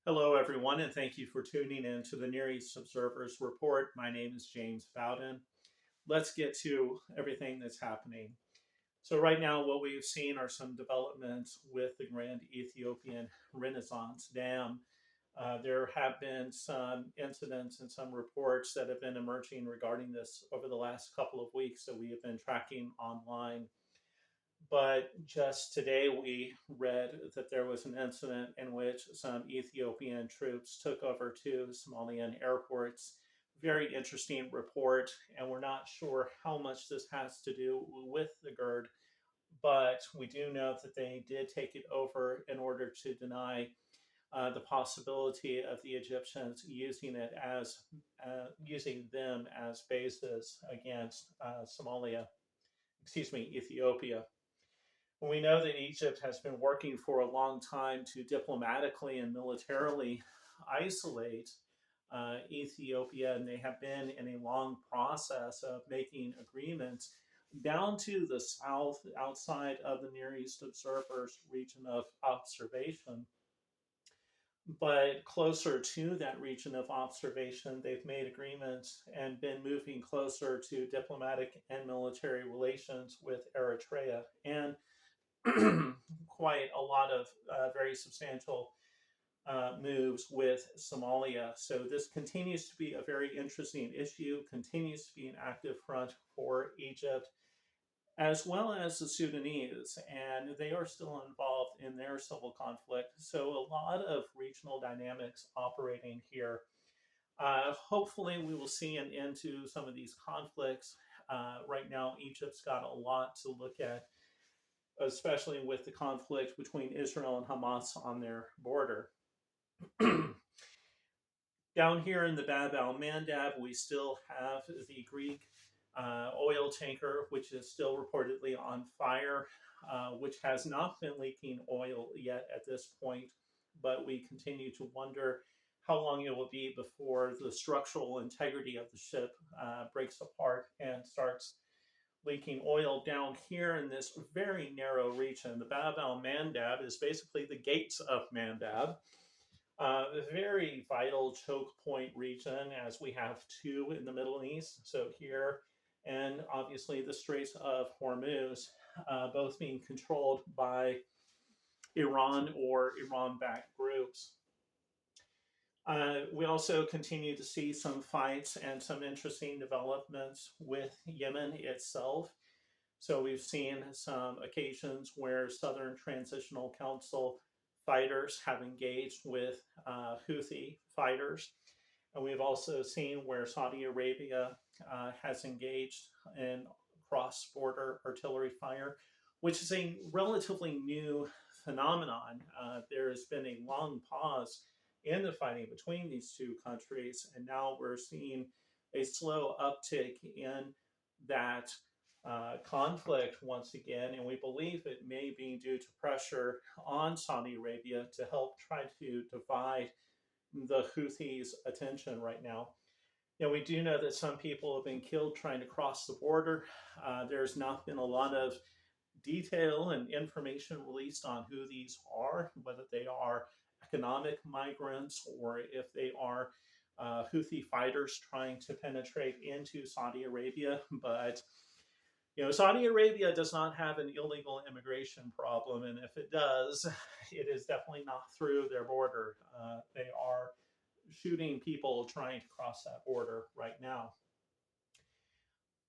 Hello, everyone, and thank you for tuning in to the Near East Observer's Report. My name is James Bowden. Let's get to everything that's happening. So, right now, what we've seen are some developments with the Grand Ethiopian Renaissance Dam. There have been some incidents and some reports that have been emerging regarding this over the last couple of weeks that we have been tracking online. But just today, we read that there was an incident in which some Ethiopian troops took over two Somalian airports. Very interesting report, and we're not sure how much this has to do with the GERD, but we do know that they did take it over in order to deny the possibility of the Egyptians using them as bases against Ethiopia. We know that Egypt has been working for a long time to diplomatically and militarily isolate Ethiopia, and they have been in a long process of making agreements down to the south, outside of the Near East Observer's region of observation. But closer to that region of observation, they've made agreements and been moving closer to diplomatic and military relations with Eritrea. And quite a lot of very substantial moves with Somalia. So this continues to be a very interesting issue, continues to be an active front for Egypt, as well as the Sudanese, and they are still involved in their civil conflict. So a lot of regional dynamics operating here. Hopefully, we will see an end to some of these conflicts. Right now, Egypt's got a lot to look at, especially with the conflict between Israel and Hamas on their border. Down here in the Bab al Mandab, we still have the Greek oil tanker, which is still reportedly on fire, which has not been leaking oil yet at this point, but we continue to wonder how long it will be before the structural integrity of the ship breaks apart and starts leaking oil. Down here in this very narrow region. The Bab al Mandab is basically the gates of Mandab, a very vital choke point region, as we have two in the Middle East. So here, and obviously the Straits of Hormuz, both being controlled by Iran or Iran-backed groups. We also continue to see some fights and some interesting developments with Yemen itself. So we've seen some occasions where Southern Transitional Council fighters have engaged with Houthi fighters. And we've also seen where Saudi Arabia has engaged in cross-border artillery fire, which is a relatively new phenomenon. There has been a long pause in the fighting between these two countries, and now we're seeing a slow uptick in that conflict once again, and we believe it may be due to pressure on Saudi Arabia to help try to divide the Houthis' attention right now. We do know that some people have been killed trying to cross the border. There's not been a lot of detail and information released on who these are, whether they are economic migrants or if they are Houthi fighters trying to penetrate into Saudi Arabia. But Saudi Arabia does not have an illegal immigration problem, and if it does, it is definitely not through their border. They are shooting people trying to cross that border right now.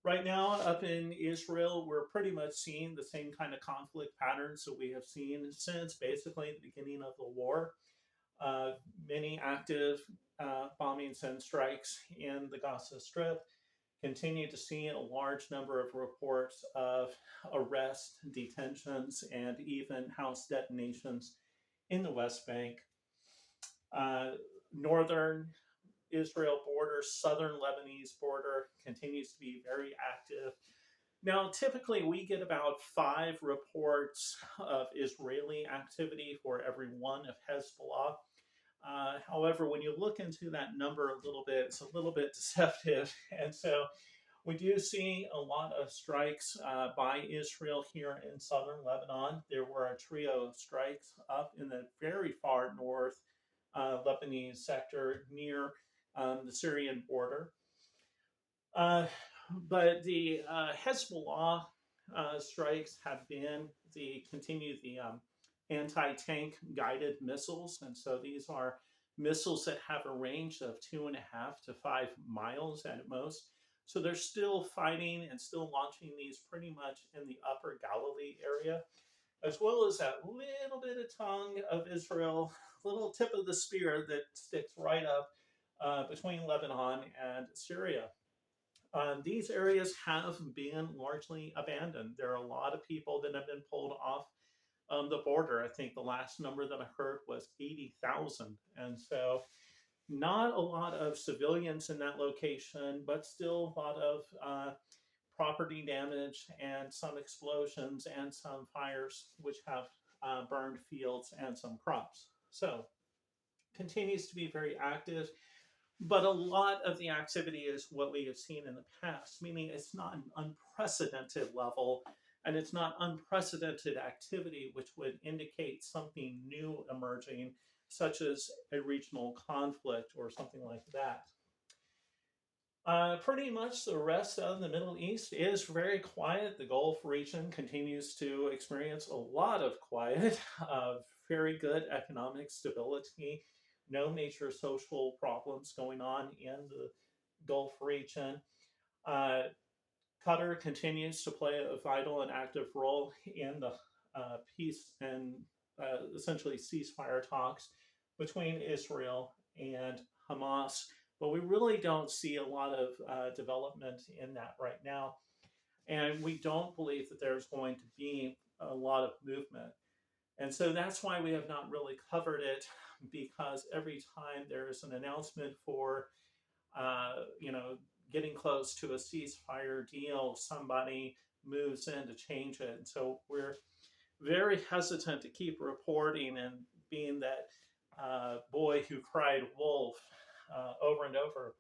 Right now, up in Israel, we're pretty much seeing the same kind of conflict patterns that we have seen since basically the beginning of the war. Many active bombings and strikes in the Gaza Strip. Continue to see a large number of reports of arrests, detentions, and even house detonations in the West Bank. Northern Israel border, southern Lebanese border continues to be very active. Now, typically we get about 5 reports of Israeli activity for every one of Hezbollah. However, when you look into that number a little bit, it's a little bit deceptive. And so we do see a lot of strikes by Israel here in southern Lebanon. There were a trio of strikes up in the very far north Lebanese sector near the Syrian border. Uh, but the Hezbollah strikes have been the anti-tank guided missiles, and so these are missiles that have a range of 2.5 to 5 miles at most. So they're still fighting and still launching these pretty much in the upper Galilee area, as well as that little bit of tongue of Israel, little tip of the spear that sticks right up between Lebanon and Syria. These areas have been largely abandoned. There are a lot of people that have been pulled off the border. I think the last number that I heard was 80,000. And so, not a lot of civilians in that location, but still a lot of property damage and some explosions and some fires, which have burned fields and some crops. So, continues to be very active. But a lot of the activity is what we have seen in the past, meaning it's not an unprecedented level and it's not unprecedented activity, which would indicate something new emerging, such as a regional conflict or something like that. Pretty much the rest of the Middle East is very quiet. The Gulf region continues to experience a lot of quiet, very good economic stability, no major social problems going on in the Gulf region. Uh, Qatar continues to play a vital and active role in the peace and essentially ceasefire talks between Israel and Hamas. But we really don't see a lot of development in that right now. And we don't believe that there's going to be a lot of movement. And so that's why we have not really covered it, because every time there is an announcement for, you know, getting close to a ceasefire deal, somebody moves in to change it. And so we're very hesitant to keep reporting and being that boy who cried wolf over and over.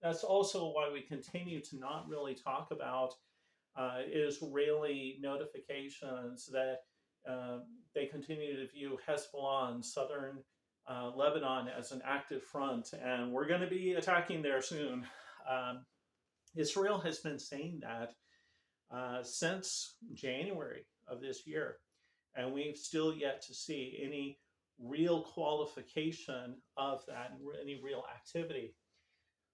That's also why we continue to not really talk about Israeli notifications that they continue to view Hezbollah in southern Lebanon as an active front, and we're going to be attacking there soon. Israel has been saying that since January of this year, and we've still yet to see any real qualification of that and any real activity.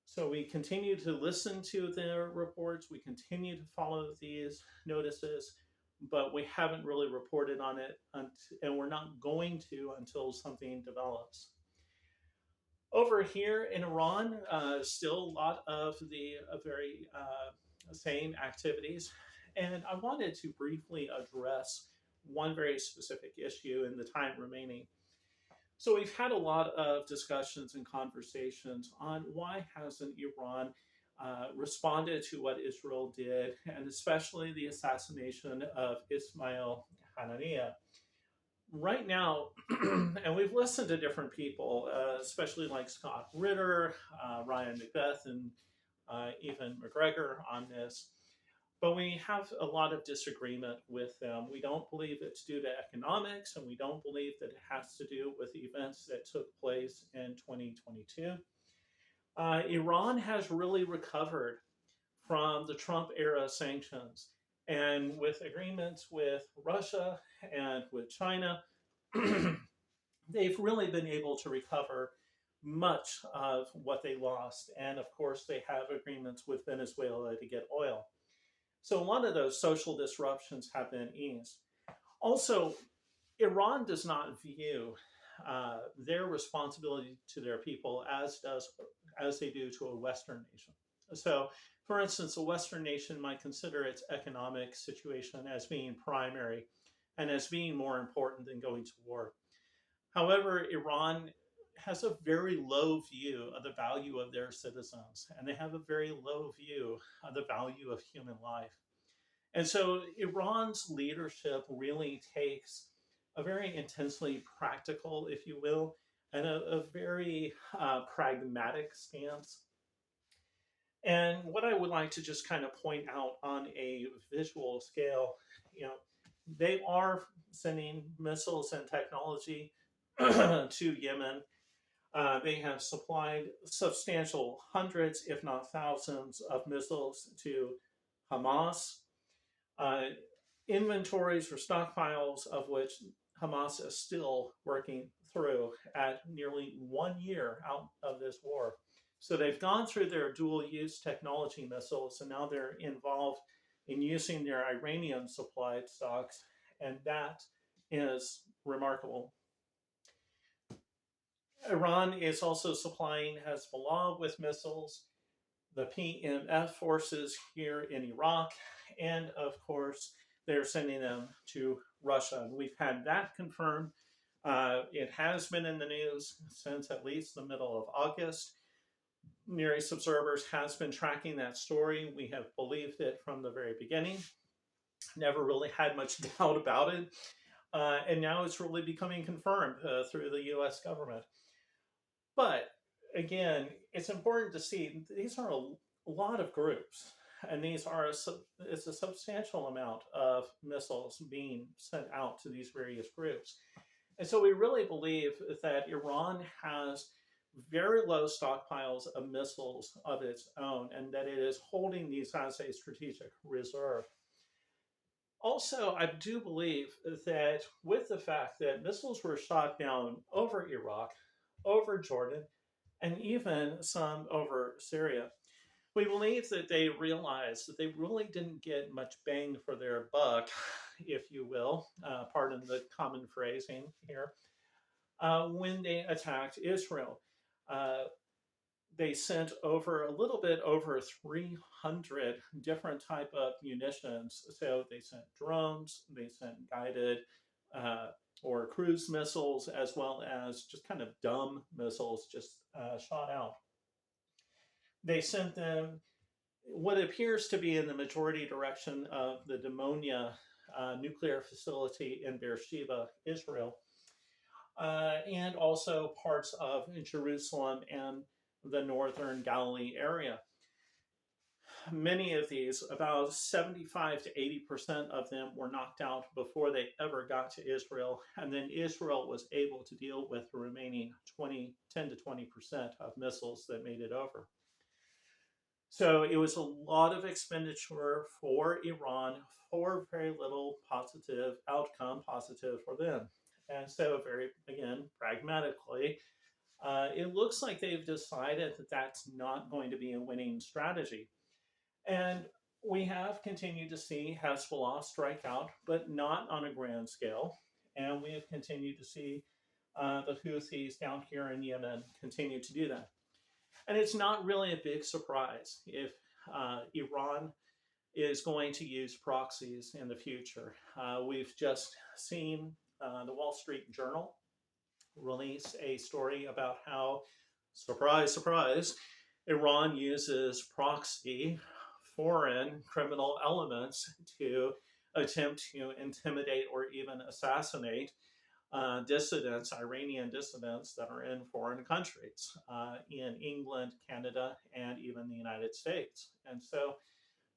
So we continue to listen to their reports, we continue to follow these notices, but we haven't really reported on it, and we're not going to until something develops. Over here in Iran, still a lot of the very same activities. And I wanted to briefly address one very specific issue in the time remaining. So we've had a lot of discussions and conversations on why hasn't Iran responded to what Israel did, and especially the assassination of Ismael Hanieyah. Right now, and we've listened to different people, especially like Scott Ritter, Ryan Macbeth, and even McGregor on this, but we have a lot of disagreement with them. We don't believe it's due to economics, and we don't believe that it has to do with events that took place in 2022. Iran has really recovered from the Trump era sanctions, and with agreements with Russia and with China, they've really been able to recover much of what they lost. And of course, they have agreements with Venezuela to get oil. So a lot of those social disruptions have been eased. Also, Iran does not view their responsibility to their people as they do to a Western nation. So, for instance, a Western nation might consider its economic situation as being primary and as being more important than going to war. However, Iran has a very low view of the value of their citizens, and they have a very low view of the value of human life. And so Iran's leadership really takes a very intensely practical, if you will, and a very pragmatic stance. And what I would like to just kind of point out on a visual scale, you know, they are sending missiles and technology to Yemen. They have supplied substantial hundreds, if not thousands, of missiles to Hamas. Uh, Inventories or stockpiles of which Hamas is still working through at nearly 1 year out of this war. So they've gone through their dual use technology missiles and now they're involved in using their Iranian supplied stocks, and that is remarkable. Iran is also supplying Hezbollah with missiles, the PMF forces here in Iraq, and of course, they're sending them to Russia. And we've had that confirmed. It has been in the news since at least the middle of August. Near East Observers has been tracking that story. We have believed it from the very beginning, never really had much doubt about it. And now it's really becoming confirmed through the US government. But again, it's important to see these are a lot of groups, and it's a substantial amount of missiles being sent out to these various groups. And so we really believe that Iran has very low stockpiles of missiles of its own, and that it is holding these as a strategic reserve. Also, I do believe that with the fact that missiles were shot down over Iraq, over Jordan, and even some over Syria, we believe that they realized that they really didn't get much bang for their buck, if you will, pardon the common phrasing here, when they attacked Israel. They sent over a little bit over 300 different type of munitions. So they sent drones, they sent guided or cruise missiles, as well as just kind of dumb missiles just shot out. They sent them what appears to be in the majority direction of the Demonia nuclear facility in Beersheba, Israel, and also parts of Jerusalem and the northern Galilee area. Many of these, about 75 to 80% of them, were knocked out before they ever got to Israel. And then Israel was able to deal with the remaining 10 to 20% of missiles that made it over. So it was a lot of expenditure for Iran for very little positive outcome, positive for them. And so, very, again, pragmatically, it looks like they've decided that that's not going to be a winning strategy. And we have continued to see Hezbollah strike out, but not on a grand scale. And we have continued to see the Houthis down here in Yemen continue to do that. And it's not really a big surprise if Iran is going to use proxies in the future. We've just seen the Wall Street Journal release a story about how, surprise, surprise, Iran uses proxy foreign criminal elements to attempt to intimidate or even assassinate dissidents, Iranian dissidents that are in foreign countries, in England, Canada, and even the United States. And so,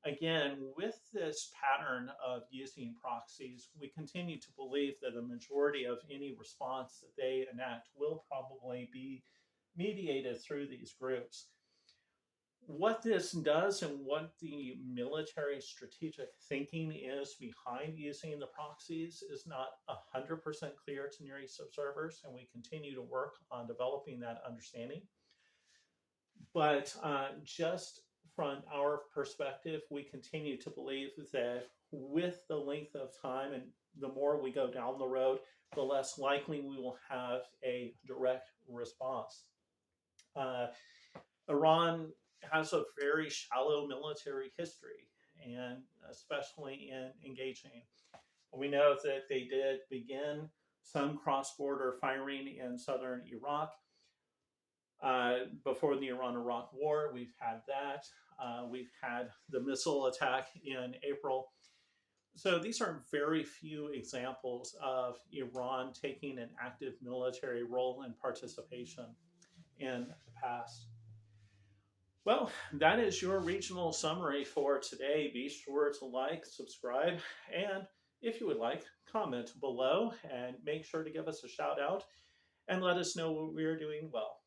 again, with this pattern of using proxies, we continue to believe that the majority of any response that they enact will probably be mediated through these groups. What this does and what the military strategic thinking is behind using the proxies is not 100% clear to Near East observers, and we continue to work on developing that understanding. But just from our perspective, we continue to believe that with the length of time and the more we go down the road, the less likely we will have a direct response. Iran has a very shallow military history, and especially in engaging. We know that they did begin some cross-border firing in southern Iraq before the Iran-Iraq War. We've had that. We've had the missile attack in April. So these are very few examples of Iran taking an active military role and participation in the past. Well, that is your regional summary for today. Be sure to like, subscribe, and if you would like, comment below and make sure to give us a shout out and let us know what we're doing well.